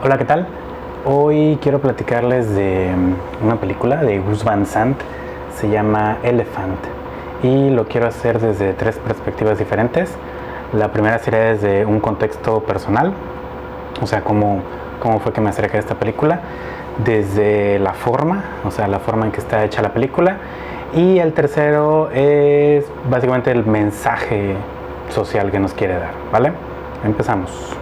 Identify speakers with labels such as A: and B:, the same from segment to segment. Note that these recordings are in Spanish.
A: Hola, ¿qué tal? Hoy quiero platicarles de una película de Gus Van Sant, se llama Elephant, y lo quiero hacer desde tres perspectivas diferentes. La primera sería desde un contexto personal, o sea, cómo fue que me acerqué a esta película, desde la forma, o sea, la forma en que está hecha la película, y el tercero es básicamente el mensaje social que nos quiere dar, ¿vale? Empezamos.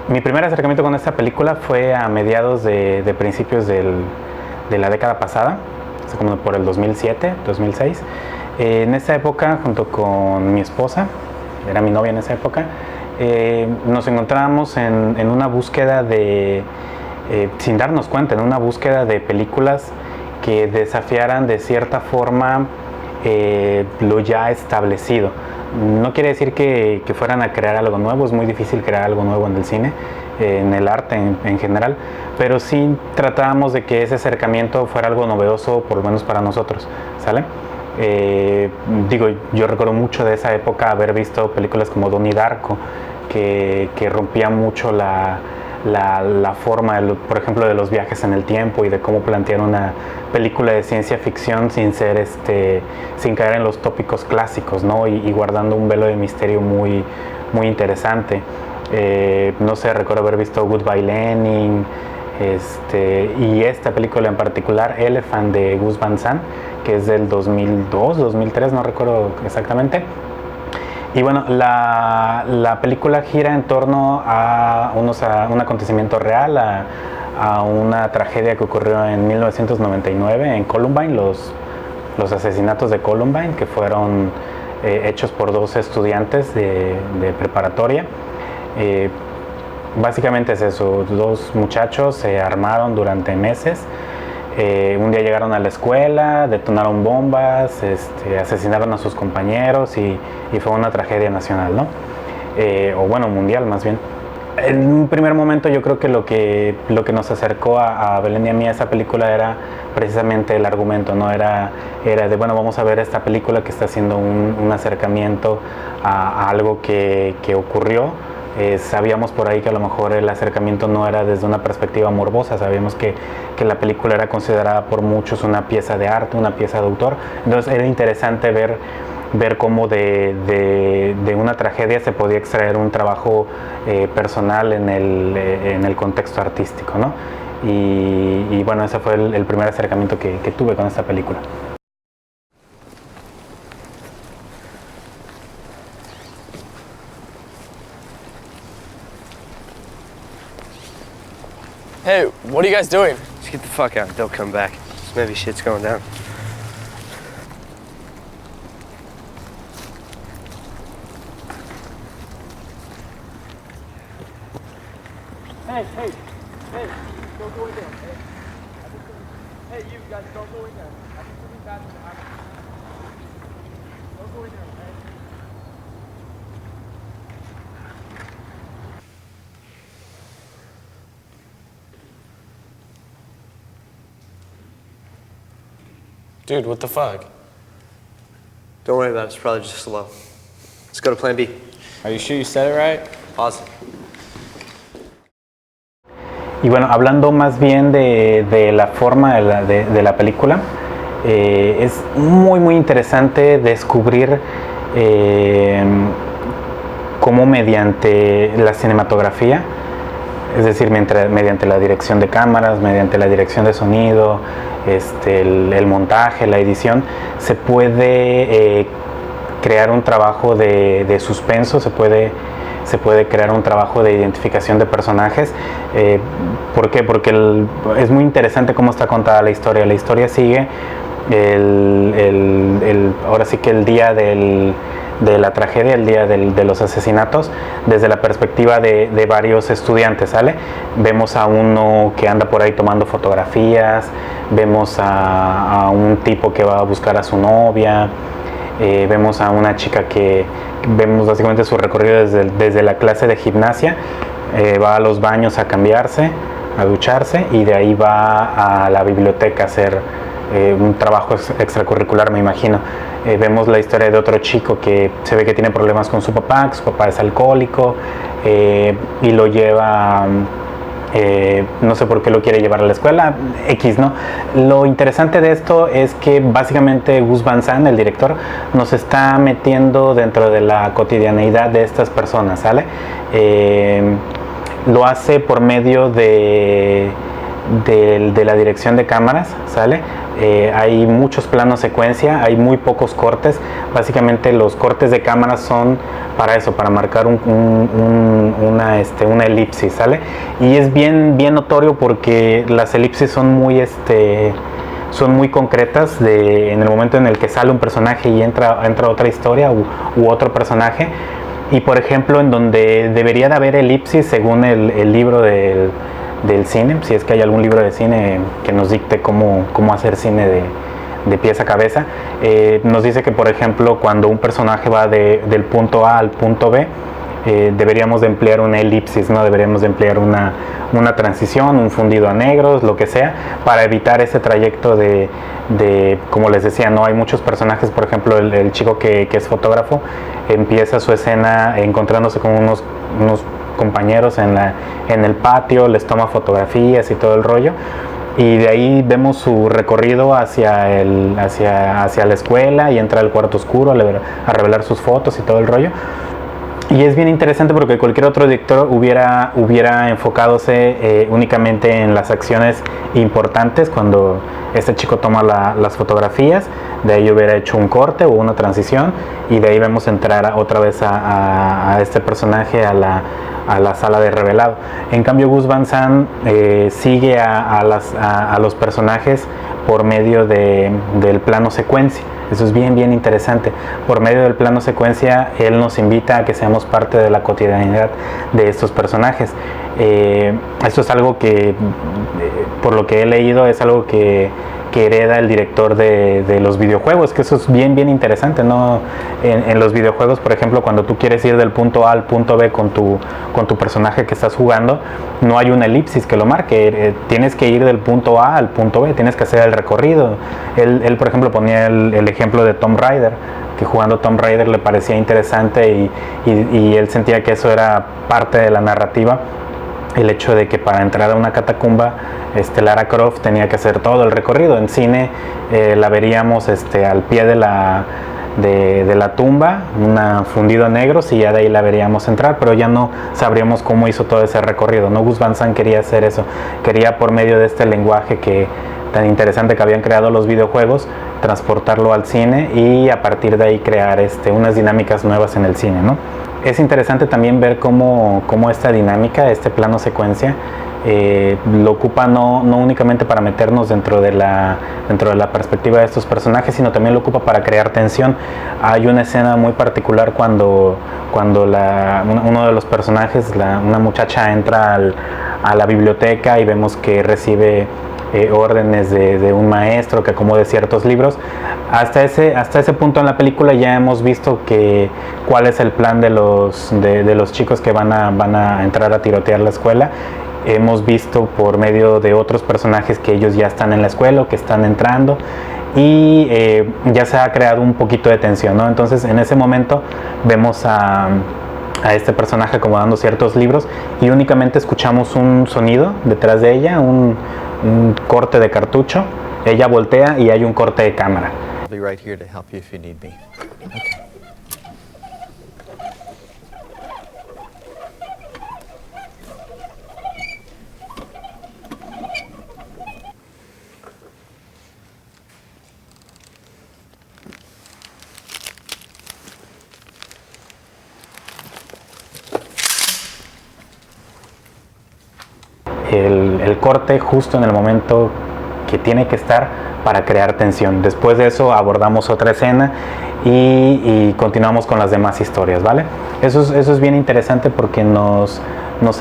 A: Mi primer acercamiento con esta película fue a mediados de principios de la década pasada, o sea, como por el 2007, 2006. En esa época, junto con mi esposa, era mi novia en esa época, nos encontrábamos en una búsqueda sin darnos cuenta, en una búsqueda de películas que desafiaran de cierta forma lo ya establecido. No quiere decir que fueran a crear algo nuevo, es muy difícil crear algo nuevo en el cine, en el arte en general, pero sí tratábamos de que ese acercamiento fuera algo novedoso, por lo menos para nosotros, ¿sale? Yo recuerdo mucho de esa época haber visto películas como Donnie Darko, que rompían mucho la forma, por ejemplo, de los viajes en el tiempo y de cómo plantear una película de ciencia ficción sin caer en los tópicos clásicos, ¿no? Y guardando un velo de misterio muy interesante. No sé, recuerdo haber visto Goodbye Lenin, y esta película en particular, Elephant, de Gus Van Sant, que es del 2002, 2003, no recuerdo exactamente. Y bueno, la película gira en torno a un acontecimiento real, a una tragedia que ocurrió en 1999 en Columbine, los asesinatos de Columbine, que fueron hechos por dos estudiantes de preparatoria. Básicamente es eso, dos muchachos se armaron durante meses. Un día llegaron a la escuela, detonaron bombas, asesinaron a sus compañeros y fue una tragedia nacional, ¿no? O bueno, mundial más bien. En un primer momento yo creo que lo que nos acercó a Belén y a mí a esa película era precisamente el argumento, ¿no? Era de, bueno, vamos a ver esta película que está haciendo un acercamiento a algo que ocurrió. Sabíamos por ahí que a lo mejor el acercamiento no era desde una perspectiva morbosa, sabíamos que la película era considerada por muchos una pieza de arte, una pieza de autor. Entonces era interesante ver cómo de una tragedia se podía extraer un trabajo personal en el contexto artístico, ¿no? Y bueno, ese fue el primer acercamiento que tuve con esta película.
B: Hey, what are you guys doing?
C: Just get the fuck out. They'll come back. Maybe shit's going down.
B: Hey, don't go in there, okay? Hey, you guys, don't go in there. I think something bad's gonna happen. Don't go in there, okay? Dude, what the fuck?
C: Don't worry about it. It's probably just slow. Let's go to plan B.
B: Are you sure you said it right?
C: Pause.
A: Y bueno, hablando más bien de la forma de la película, es muy interesante descubrir cómo mediante la cinematografía, es decir, mediante la dirección de cámaras, mediante la dirección de sonido, el montaje, la edición, se puede crear un trabajo de suspenso, se puede crear un trabajo de identificación de personajes. ¿Por qué? Porque es muy interesante cómo está contada la historia. La historia sigue ahora sí que el día de la tragedia, el día de los asesinatos, desde la perspectiva de varios estudiantes, ¿sale? Vemos a uno que anda por ahí tomando fotografías, vemos a un tipo que va a buscar a su novia, vemos a una chica que vemos básicamente su recorrido desde la clase de gimnasia, va a los baños a cambiarse, a ducharse, y de ahí va a la biblioteca a hacer un trabajo extracurricular, me imagino. Vemos la historia de otro chico que se ve que tiene problemas con su papá, que su papá es alcohólico, y lo lleva, no sé por qué lo quiere llevar a la escuela, X, ¿no? Lo interesante de esto es que básicamente Gus Van Sant, el director, nos está metiendo dentro de la cotidianeidad de estas personas, ¿sale? Lo hace por medio de la dirección de cámaras, ¿sale? Hay muchos planos secuencia, hay muy pocos cortes. Básicamente los cortes de cámara son para eso, para marcar una elipsis, ¿sale? Y es bien notorio porque las elipsis son muy concretas en el momento en el que sale un personaje y entra otra historia u otro personaje. Y por ejemplo, en donde debería de haber elipsis según el libro del cine, si es que hay algún libro de cine que nos dicte cómo hacer cine de pies a cabeza, nos dice que por ejemplo cuando un personaje va del punto A al punto B, deberíamos de emplear una elipsis, ¿no? Deberíamos de emplear una transición, un fundido a negros, lo que sea, para evitar ese trayecto de como les decía, no hay muchos personajes. Por ejemplo, el chico que es fotógrafo empieza su escena encontrándose con unos compañeros en el patio, les toma fotografías y todo el rollo, y de ahí vemos su recorrido hacia la escuela y entra al cuarto oscuro a revelar sus fotos y todo el rollo. Y es bien interesante porque cualquier otro director hubiera enfocadose únicamente en las acciones importantes cuando este chico toma las fotografías, de ahí hubiera hecho un corte o una transición, y de ahí vemos entrar otra vez a este personaje a la sala de revelado. En cambio, Gus Van Sant sigue a los personajes por medio del plano secuencia. Eso es bien interesante. Por medio del plano secuencia, él nos invita a que seamos parte de la cotidianidad de estos personajes. Esto es algo que, por lo que he leído, es algo que hereda el director de los videojuegos, que eso es bien interesante, ¿no? En los videojuegos, por ejemplo, cuando tú quieres ir del punto A al punto B con tu personaje que estás jugando, no hay una elipsis que lo marque, tienes que ir del punto A al punto B, tienes que hacer el recorrido. Él por ejemplo, ponía el ejemplo de Tomb Raider, que jugando Tomb Raider le parecía interesante y él sentía que eso era parte de la narrativa, el hecho de que para entrar a una catacumba Lara Croft tenía que hacer todo el recorrido. En cine la veríamos al pie de la tumba, una fundido a negros, y ya de ahí la veríamos entrar, pero ya no sabríamos cómo hizo todo ese recorrido, ¿no? Gus Van Sant quería hacer eso, quería por medio de este lenguaje tan interesante que habían creado los videojuegos, transportarlo al cine y a partir de ahí crear unas dinámicas nuevas en el cine, ¿no? Es interesante también ver cómo esta dinámica, este plano secuencia, lo ocupa no únicamente para meternos dentro de la perspectiva de estos personajes, sino también lo ocupa para crear tensión. Hay una escena muy particular cuando uno de los personajes, una muchacha, entra a la biblioteca y vemos que recibe órdenes de un maestro que acomode ciertos libros. Hasta ese punto en la película ya hemos visto cuál es el plan de los chicos que van a entrar a tirotear la escuela. Hemos visto por medio de otros personajes que ellos ya están en la escuela o que están entrando, y ya se ha creado un poquito de tensión, ¿no? Entonces en ese momento vemos a a este personaje acomodando ciertos libros y únicamente escuchamos un sonido detrás de ella, un corte de cartucho. Ella voltea y hay un corte de cámara.
D: I'll be right here to help you if you need me. Okay.
A: El corte justo en el momento que tiene que estar para crear tensión. Después de eso abordamos otra escena y continuamos con las demás historias, ¿vale? Eso es bien interesante porque nos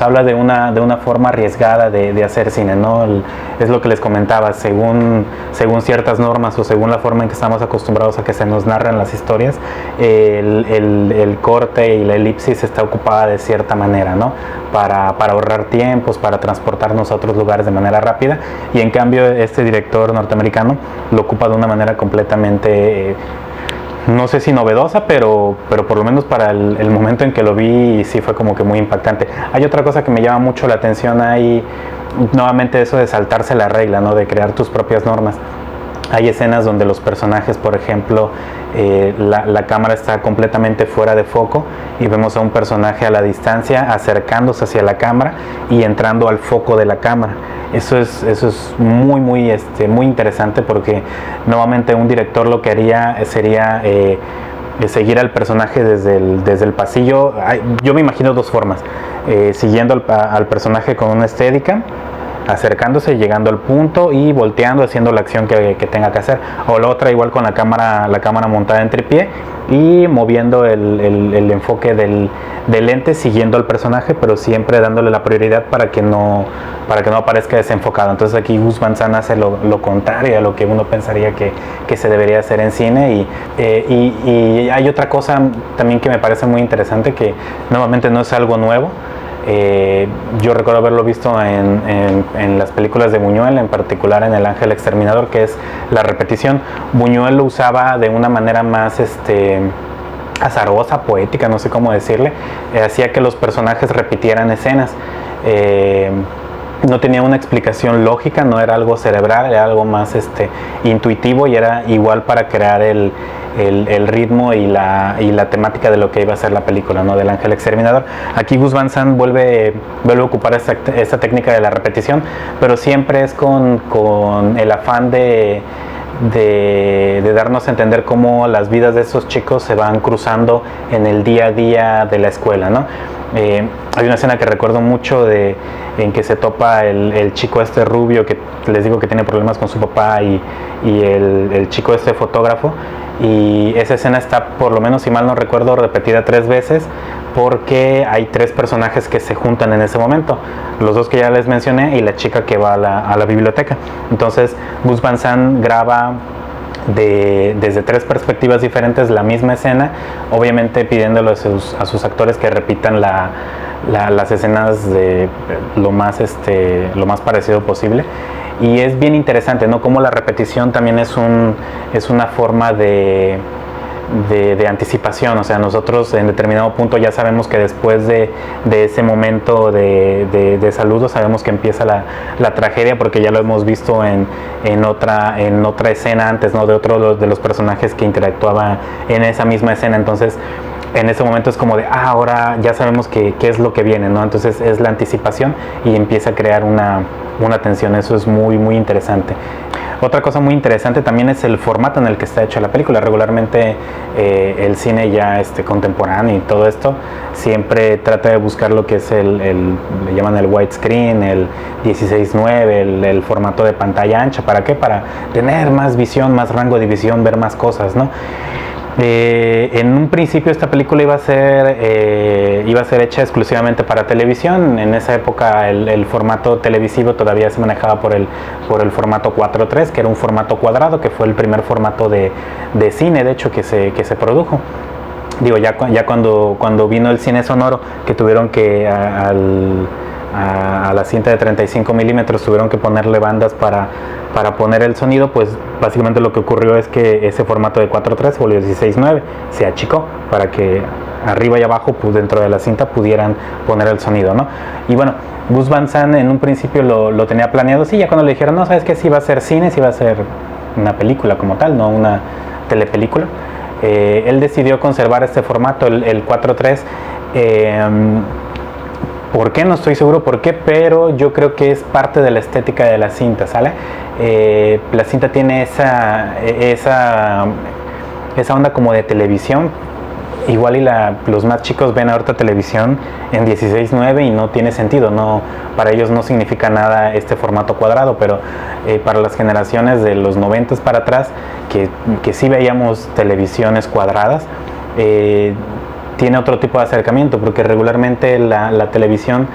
A: habla de una forma arriesgada de hacer cine, ¿no? Es lo que les comentaba, según ciertas normas o según la forma en que estamos acostumbrados a que se nos narran las historias, el corte y la elipsis está ocupada de cierta manera, ¿no? Para ahorrar tiempos, para transportarnos a otros lugares de manera rápida, y en cambio este director norteamericano lo ocupa de una manera completamente no sé si novedosa, pero por lo menos para el momento en que lo vi sí fue como que muy impactante. Hay otra cosa que me llama mucho la atención ahí, nuevamente eso de saltarse la regla, ¿no? De crear tus propias normas. Hay escenas donde los personajes, por ejemplo, la cámara está completamente fuera de foco y vemos a un personaje a la distancia acercándose hacia la cámara y entrando al foco de la cámara. Eso es muy interesante porque nuevamente un director lo que haría sería seguir al personaje desde el pasillo. Yo me imagino dos formas, siguiendo al personaje con una estética, acercándose, llegando al punto y volteando, haciendo la acción que tenga que hacer, o la otra igual con la cámara montada en tripié y moviendo el enfoque del lente siguiendo al personaje, pero siempre dándole la prioridad para que no aparezca desenfocado. Entonces aquí Gus Van Sant hace lo contrario a lo que uno pensaría que se debería hacer en cine, y hay otra cosa también que me parece muy interesante, que nuevamente no es algo nuevo. Yo recuerdo haberlo visto en las películas de Buñuel, en particular en El Ángel Exterminador, que es la repetición. Buñuel lo usaba de una manera más azarosa, poética, no sé cómo decirle. Hacía que los personajes repitieran escenas. No tenía una explicación lógica, no era algo cerebral, era algo más intuitivo, y era igual para crear el ritmo y la temática de lo que iba a ser la película, ¿no? Del Ángel Exterminador. Aquí Gus Van Sant vuelve a ocupar esta técnica de la repetición, pero siempre es con el afán de darnos a entender cómo las vidas de esos chicos se van cruzando en el día a día de la escuela, ¿no? Hay una escena que recuerdo mucho en que se topa el chico rubio, que les digo que tiene problemas con su papá, y el chico fotógrafo, y esa escena está, por lo menos si mal no recuerdo, repetida 3 veces, porque hay 3 personajes que se juntan en ese momento, los 2 que ya les mencioné y la chica que va a la biblioteca. Entonces Gus Van Sant graba desde 3 perspectivas diferentes la misma escena, obviamente pidiéndole a sus actores que repitan las escenas de lo más parecido posible. Y es bien interesante, ¿no? Como la repetición también es una forma de anticipación. O sea, nosotros en determinado punto ya sabemos que después de ese momento de saludo, sabemos que empieza la tragedia, porque ya lo hemos visto en otra escena antes, ¿no? De otro de los personajes que interactuaba en esa misma escena. Entonces en ese momento es como de, ahora ya sabemos qué es lo que viene, ¿no? Entonces es la anticipación y empieza a crear una tensión. Eso es muy interesante. Otra cosa muy interesante también es el formato en el que está hecha la película. Regularmente el cine ya contemporáneo y todo esto siempre trata de buscar lo que es le llaman el widescreen, el 16:9, el formato de pantalla ancha. ¿Para qué? Para tener más visión, más rango de visión, ver más cosas, ¿no? En un principio esta película iba a ser hecha exclusivamente para televisión. En esa época el formato televisivo todavía se manejaba por el formato 4:3, que era un formato cuadrado, que fue el primer formato de cine, de hecho, que se produjo. Digo, ya cuando vino el cine sonoro, que tuvieron que a la cinta de 35 milímetros tuvieron que ponerle bandas para poner el sonido, pues básicamente lo que ocurrió es que ese formato de 4:3 volvió 16:9, se achicó para que arriba y abajo, pues dentro de la cinta pudieran poner el sonido, ¿no? Y bueno, Gus Van Sant en un principio lo tenía planeado, sí, ya cuando le dijeron, no, ¿sabes qué? Sí va a ser cine, sí va a ser una película como tal, no una telepelícula. Él decidió conservar este formato, el 4:3. ¿Por qué? No estoy seguro por qué, pero yo creo que es parte de la estética de la cinta, ¿sale? La cinta tiene esa onda como de televisión. Igual y los más chicos ven ahorita televisión en 16:9 y no tiene sentido, no, para ellos no significa nada este formato cuadrado, pero para las generaciones de los 90 para atrás, que sí veíamos televisiones cuadradas, tiene otro tipo de acercamiento, porque regularmente la televisión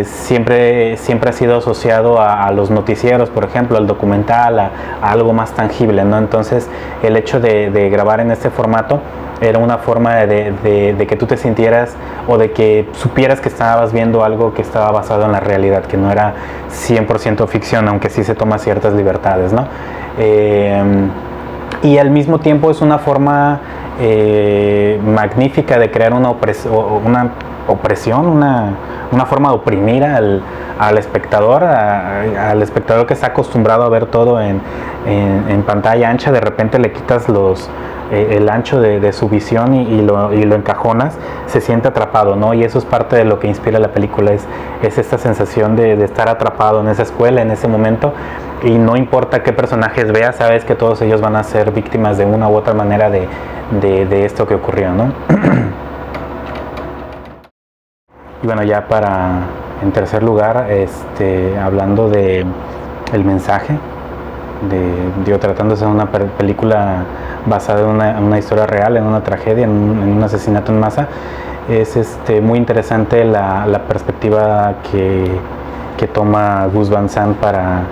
A: siempre ha sido asociado a los noticieros, por ejemplo, al documental, a algo más tangible, ¿no? Entonces el hecho de grabar en este formato era una forma de que tú te sintieras o de que supieras que estabas viendo algo que estaba basado en la realidad, que no era 100% ficción, aunque sí se toma ciertas libertades, ¿no? Y al mismo tiempo es una forma magnífica de crear una opresión, una forma de oprimir al espectador, al espectador que está acostumbrado a ver todo en pantalla ancha. De repente le quitas el ancho de su visión y lo encajonas, se siente atrapado, ¿no? Y eso es parte de lo que inspira la película, es esta sensación de estar atrapado en esa escuela, en ese momento, y no importa qué personajes veas, sabes que todos ellos van a ser víctimas de una u otra manera de esto que ocurrió, ¿no? Y bueno, ya en tercer lugar, hablando de el mensaje, tratándose de una película basada en una historia real, en una tragedia, en un asesinato en masa, es muy interesante la perspectiva que toma Gus Van Sant para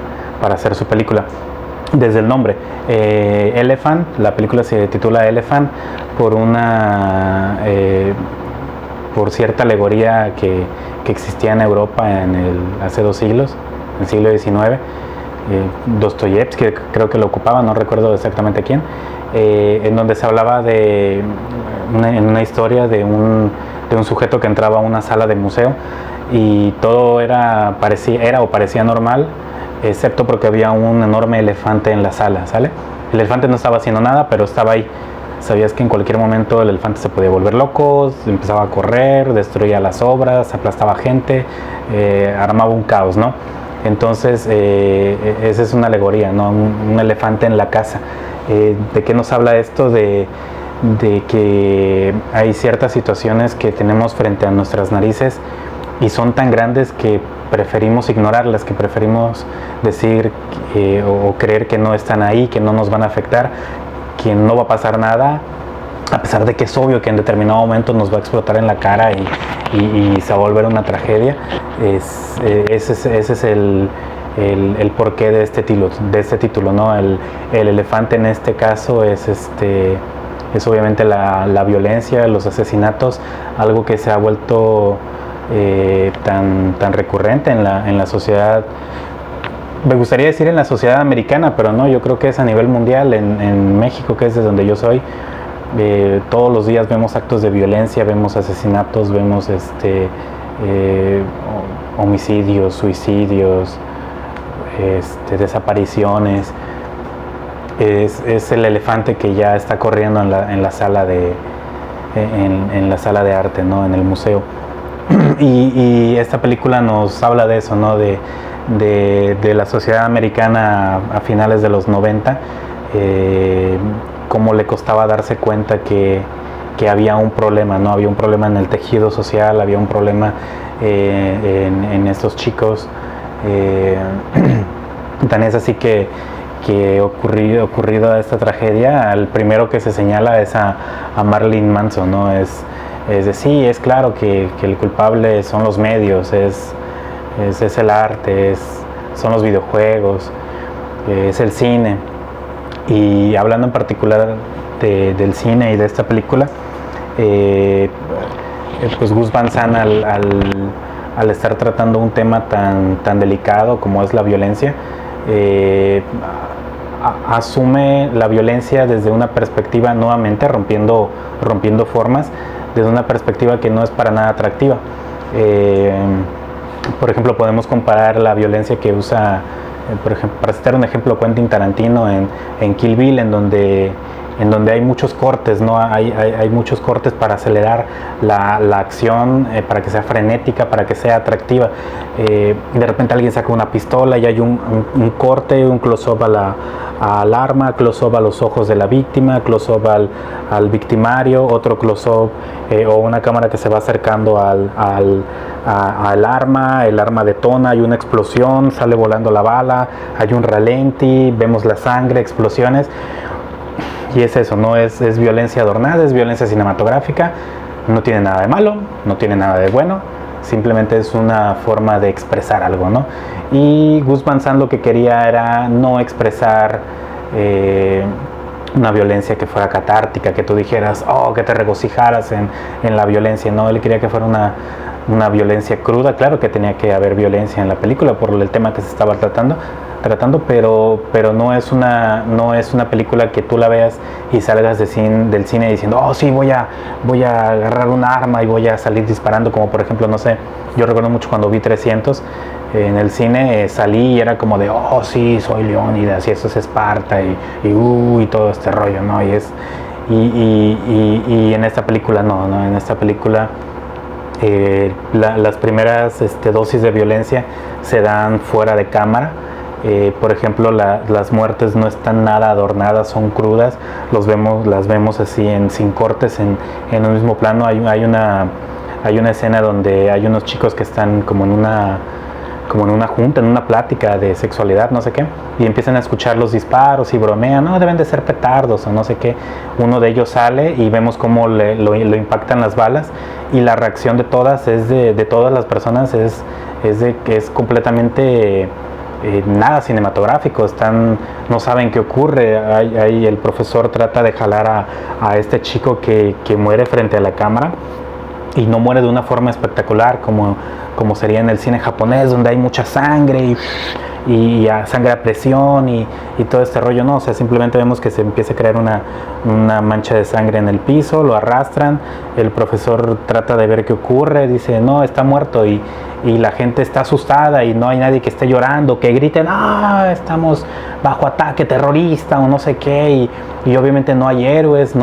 A: hacer su película. Desde el nombre, Elephant, la película se titula Elephant por cierta alegoría que existía en Europa hace 2 siglos, en el siglo XIX. Dostoyevsky creo que lo ocupaba, no recuerdo exactamente quién, en donde se hablaba en una historia de un sujeto que entraba a una sala de museo y todo parecía normal, excepto porque había un enorme elefante en la sala, ¿sale? El elefante no estaba haciendo nada, pero estaba ahí. Sabías que en cualquier momento el elefante se podía volver loco, empezaba a correr, destruía las obras, aplastaba gente, armaba un caos, ¿no? Entonces, esa es una alegoría, ¿no? Un elefante en la casa. ¿De qué nos habla esto? De que hay ciertas situaciones que tenemos frente a nuestras narices y son tan grandes que preferimos ignorarlas, que preferimos decir o creer que no están ahí, que no nos van a afectar, que no va a pasar nada, a pesar de que es obvio que en determinado momento nos va a explotar en la cara y se va a volver una tragedia. Ese es el porqué de este título, ¿no? El elefante en este caso es obviamente la violencia, los asesinatos, algo que se ha vuelto tan recurrente en la sociedad. Me gustaría decir en la sociedad americana, pero no, yo creo que es a nivel mundial. En México, que es de donde yo soy, todos los días vemos actos de violencia, vemos asesinatos, vemos homicidios, suicidios, desapariciones. Es el elefante que ya está corriendo en la sala de arte, ¿no? En el museo. Y esta película nos habla de eso, ¿no? De la sociedad americana a finales de los 90, cómo le costaba darse cuenta que había un problema, ¿no? Había un problema en el tejido social, había un problema en estos chicos. Tan es así que ocurrido esta tragedia, el primero que se señala es a Marilyn Manson, ¿no? Es claro que el culpable son los medios, es el arte, son los videojuegos, es el cine. Y hablando en particular del cine y de esta película, pues Gus Van Sant al estar tratando un tema tan delicado como es la violencia, asume la violencia desde una perspectiva, nuevamente rompiendo formas, desde una perspectiva que no es para nada atractiva. Por ejemplo, podemos comparar la violencia que usa, por ejemplo, para citar un ejemplo, Quentin Tarantino en Kill Bill, en donde hay muchos cortes, ¿no? Hay muchos cortes para acelerar la acción, para que sea frenética, para que sea atractiva. De repente alguien saca una pistola y hay un corte, un close-up al arma, close-up a los ojos de la víctima, close-up al victimario, otro close-up o una cámara que se va acercando al arma, el arma detona, hay una explosión, sale volando la bala, hay un ralenti, vemos la sangre, explosiones. Y es eso, no es violencia adornada, es violencia cinematográfica, no tiene nada de malo, no tiene nada de bueno, simplemente es una forma de expresar algo, ¿no? Y Gus Van Sant lo que quería era no expresar una violencia que fuera catártica, que tú dijeras, oh, que te regocijaras en la violencia, no, él quería que fuera una violencia cruda. Claro que tenía que haber violencia en la película por el tema que se estaba tratando, pero no es una película que tú la veas y salgas del cine diciendo, oh sí, voy a agarrar un arma y voy a salir disparando, como por ejemplo, no sé, yo recuerdo mucho cuando vi 300 en el cine, salí y era como de, oh sí, soy Leónidas y eso es Esparta y todo este rollo, ¿no? Y en esta película no, en esta película las primeras dosis de violencia se dan fuera de cámara. Por ejemplo, las muertes no están nada adornadas, son crudas, las vemos así sin cortes en un mismo plano. Hay una escena donde hay unos chicos que están como en una junta, en una plática de sexualidad, no sé qué, y empiezan a escuchar los disparos y bromean, no, deben de ser petardos o no sé qué. Uno de ellos sale y vemos cómo lo impactan las balas, y la reacción de todas de todas las personas es de que es completamente nada cinematográfico, no saben qué ocurre. El profesor trata de jalar a este chico que muere frente a la cámara, y no muere de una forma espectacular como sería en el cine japonés, donde hay mucha sangre y sangre a presión y todo este rollo. No, o sea, simplemente vemos que se empieza a crear una mancha de sangre en el piso, lo arrastran, el profesor trata de ver qué ocurre, dice, no, está muerto, y la gente está asustada y no hay nadie que esté llorando, que griten, estamos bajo ataque terrorista o no sé qué, y obviamente no hay héroes,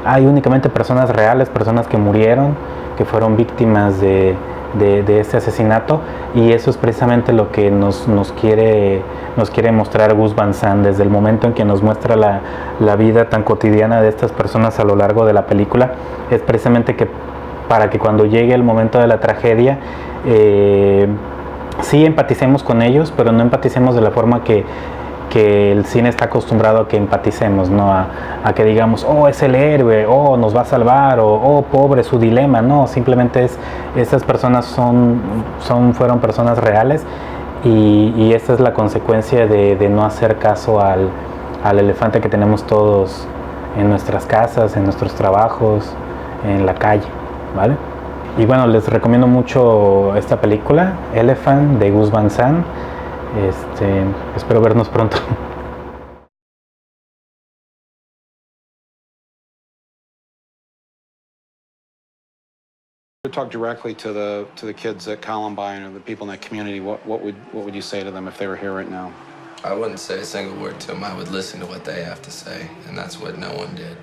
A: hay únicamente personas reales, personas que murieron, que fueron víctimas de este asesinato, y eso es precisamente lo que nos quiere mostrar Gus Van Sant desde el momento en que nos muestra la vida tan cotidiana de estas personas a lo largo de la película. Es precisamente que para que cuando llegue el momento de la tragedia, sí empaticemos con ellos, pero no empaticemos de la forma que el cine está acostumbrado a que empaticemos, ¿no? A que digamos, oh, es el héroe, oh, nos va a salvar, o oh, pobre, su dilema. No, simplemente estas personas fueron personas reales, y esta es la consecuencia de no hacer caso al elefante que tenemos todos en nuestras casas, en nuestros trabajos, en la calle, ¿vale? Y bueno, les recomiendo mucho esta película, Elephant, de Gus Van Sant. Espero vernos pronto.
E: Talk directly to the kids at Columbine or the people in that community. What would you say to them if they were here right now?
F: I wouldn't say a single word to them. I would listen to what they have to say, and that's what no one did.